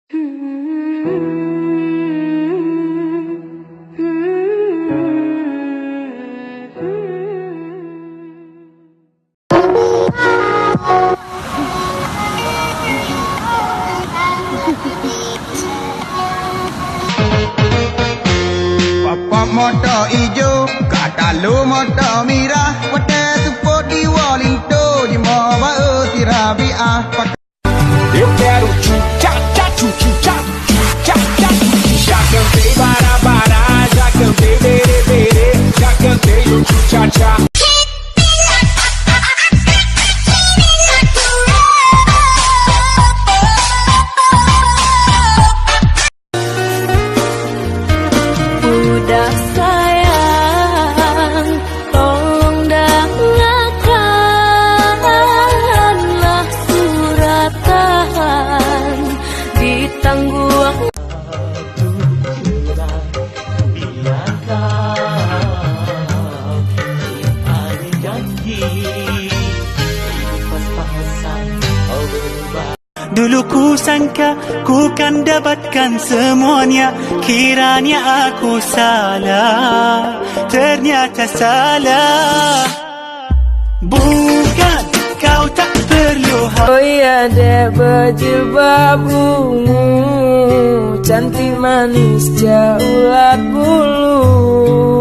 Papa motor ijo, kata lu motor mirah, wate support di Walinto, di Mawar Tirabiah. Eu quero tchu-tchá-tchá, tchu-tchu-tchá, tchu-tchá-tchá. Já cantei bará-bará, já cantei berê-berê, já cantei o tchu-tchá-tchá. Udah sayang, tolong dengarkanlah suratan di tangguh. Dulu ku sangka ku kan dapatkan semuanya, kiranya aku salah, ternyata salah. Bukan, kau tak perlu. Oh iya dek berjilbab ungu, cantik manis jaulat bulu.